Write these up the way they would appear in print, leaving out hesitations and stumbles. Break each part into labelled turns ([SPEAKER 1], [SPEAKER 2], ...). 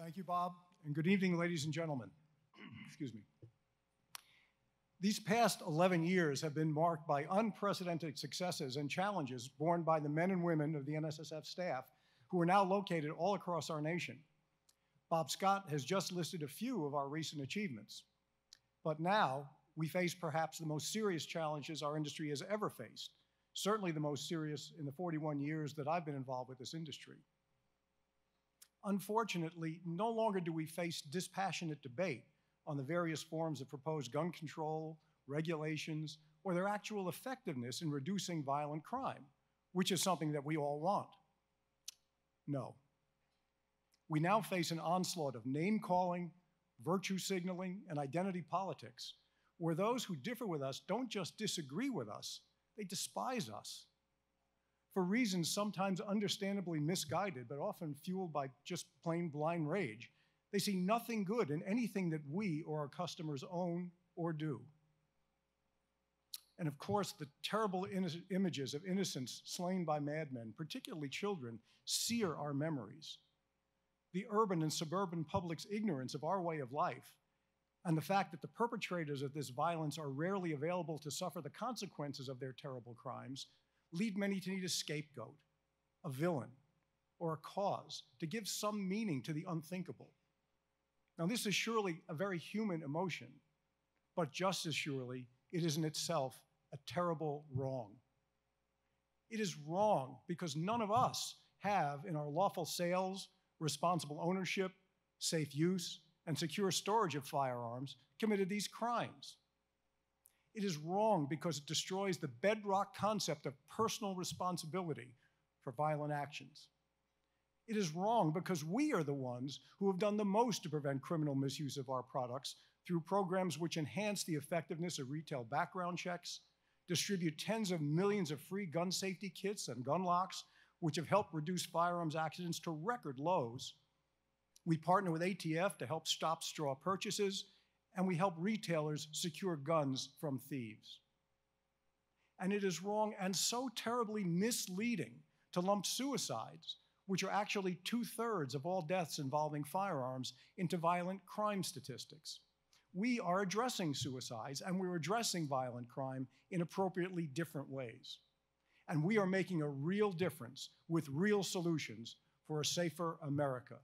[SPEAKER 1] Thank you, Bob, and good evening, ladies and gentlemen. Excuse me. These past 11 years have been marked by unprecedented successes and challenges borne by the men and women of the NSSF staff who are now located all across our nation. Bob Scott has just listed a few of our recent achievements. But now we face perhaps the most serious challenges our industry has ever faced, certainly the most serious in the 41 years that I've been involved with this industry. Unfortunately, no longer do we face dispassionate debate on the various forms of proposed gun control, regulations, or their actual effectiveness in reducing violent crime, which is something that we all want. No. We now face an onslaught of name-calling, virtue signaling, and identity politics, where those who differ with us don't just disagree with us, they despise us. For reasons sometimes understandably misguided, but often fueled by just plain blind rage, they see nothing good in anything that we or our customers own or do. And of course, the terrible images of innocents slain by madmen, particularly children, sear our memories. The urban and suburban public's ignorance of our way of life, and the fact that the perpetrators of this violence are rarely available to suffer the consequences of their terrible crimes, lead many to need a scapegoat, a villain, or a cause to give some meaning to the unthinkable. Now, this is surely a very human emotion, but just as surely, it is in itself a terrible wrong. It is wrong because none of us have, in our lawful sales, responsible ownership, safe use, and secure storage of firearms, committed these crimes. It is wrong because it destroys the bedrock concept of personal responsibility for violent actions. It is wrong because we are the ones who have done the most to prevent criminal misuse of our products through programs which enhance the effectiveness of retail background checks, distribute tens of millions of free gun safety kits and gun locks, which have helped reduce firearms accidents to record lows. We partner with ATF to help stop straw purchases, and we help retailers secure guns from thieves. And it is wrong and so terribly misleading to lump suicides, which are actually 2/3 of all deaths involving firearms, into violent crime statistics. We are addressing suicides and we're addressing violent crime in appropriately different ways. And we are making a real difference with real solutions for a safer America.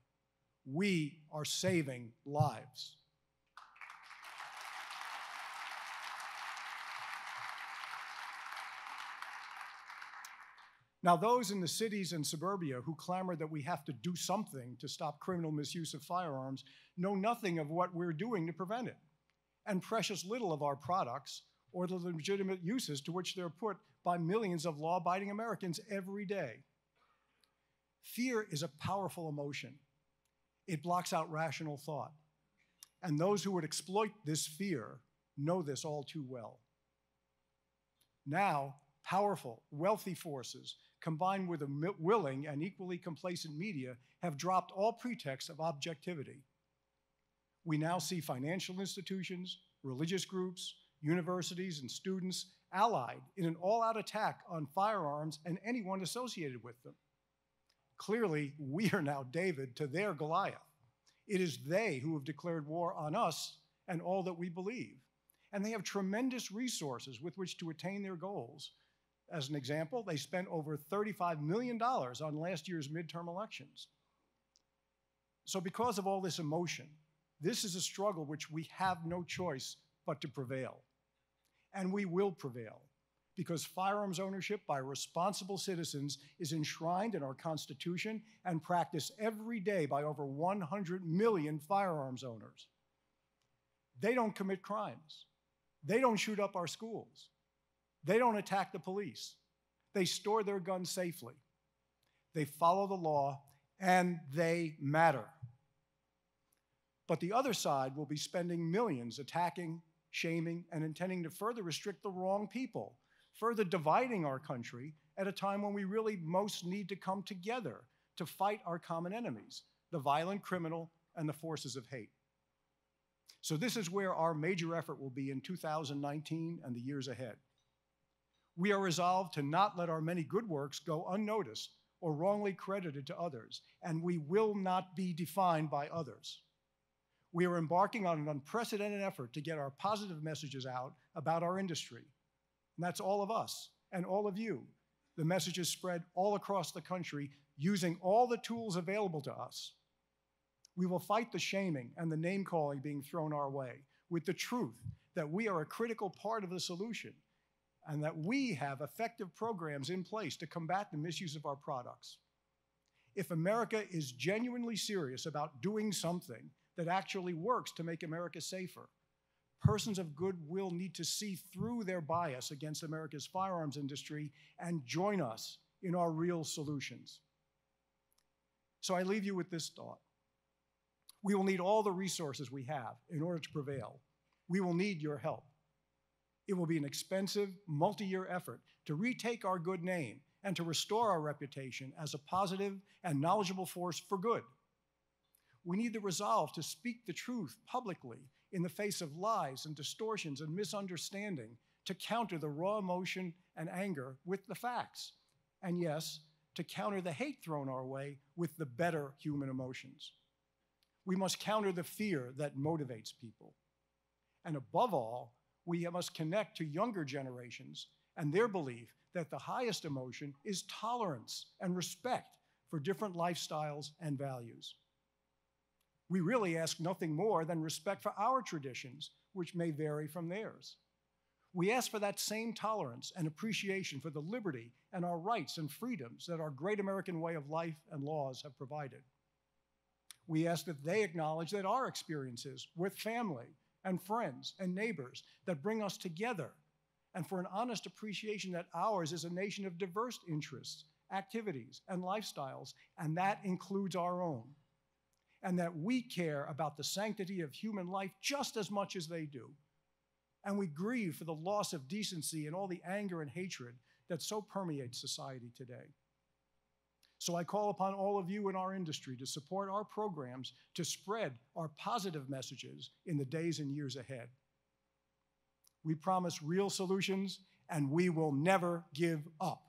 [SPEAKER 1] We are saving lives. Now, those in the cities and suburbia who clamor that we have to do something to stop criminal misuse of firearms know nothing of what we're doing to prevent it, and precious little of our products or the legitimate uses to which they're put by millions of law-abiding Americans every day. Fear is a powerful emotion. It blocks out rational thought. And those who would exploit this fear know this all too well. Now, powerful, wealthy forces, combined with a willing and equally complacent media, have dropped all pretext of objectivity. We now see financial institutions, religious groups, universities, and students allied in an all-out attack on firearms and anyone associated with them. Clearly, we are now David to their Goliath. It is they who have declared war on us and all that we believe. And they have tremendous resources with which to attain their goals. As an example, they spent over $35 million on last year's midterm elections. So because of all this emotion, this is a struggle which we have no choice but to prevail. And we will prevail, because firearms ownership by responsible citizens is enshrined in our Constitution and practiced every day by over 100 million firearms owners. They don't commit crimes. They don't shoot up our schools. They don't attack the police. They store their guns safely. They follow the law, and they matter. But the other side will be spending millions attacking, shaming, and intending to further restrict the wrong people, further dividing our country at a time when we really most need to come together to fight our common enemies, the violent criminal and the forces of hate. So this is where our major effort will be in 2019 and the years ahead. We are resolved to not let our many good works go unnoticed or wrongly credited to others, and we will not be defined by others. We are embarking on an unprecedented effort to get our positive messages out about our industry. And that's all of us and all of you. The message is spread all across the country using all the tools available to us. We will fight the shaming and the name-calling being thrown our way with the truth that we are a critical part of the solution and that we have effective programs in place to combat the misuse of our products. If America is genuinely serious about doing something that actually works to make America safer, persons of goodwill need to see through their bias against America's firearms industry and join us in our real solutions. So I leave you with this thought. We will need all the resources we have in order to prevail. We will need your help. It will be an expensive, multi-year effort to retake our good name and to restore our reputation as a positive and knowledgeable force for good. We need the resolve to speak the truth publicly in the face of lies and distortions and misunderstanding, to counter the raw emotion and anger with the facts. And yes, to counter the hate thrown our way with the better human emotions. We must counter the fear that motivates people. And above all, we must connect to younger generations and their belief that the highest emotion is tolerance and respect for different lifestyles and values. We really ask nothing more than respect for our traditions, which may vary from theirs. We ask for that same tolerance and appreciation for the liberty and our rights and freedoms that our great American way of life and laws have provided. We ask that they acknowledge that our experiences with family and friends and neighbors that bring us together, and for an honest appreciation that ours is a nation of diverse interests, activities, and lifestyles, and that includes our own. And that we care about the sanctity of human life just as much as they do. And we grieve for the loss of decency and all the anger and hatred that so permeates society today. So I call upon all of you in our industry to support our programs to spread our positive messages in the days and years ahead. We promise real solutions, and we will never give up.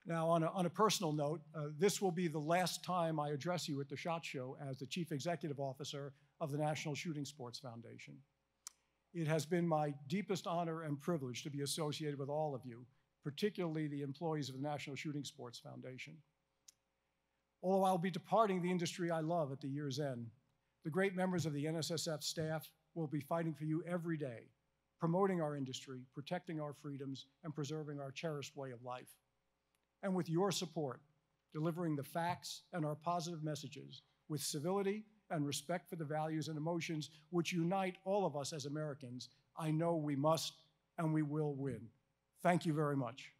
[SPEAKER 1] Now, on a personal note, this will be the last time I address you at the SHOT Show as the Chief Executive Officer of the National Shooting Sports Foundation. It has been my deepest honor and privilege to be associated with all of you, particularly the employees of the National Shooting Sports Foundation. Although I'll be departing the industry I love at the year's end, the great members of the NSSF staff will be fighting for you every day, promoting our industry, protecting our freedoms, and preserving our cherished way of life. And with your support, delivering the facts and our positive messages with civility and respect for the values and emotions which unite all of us as Americans, I know we must and we will win. Thank you very much.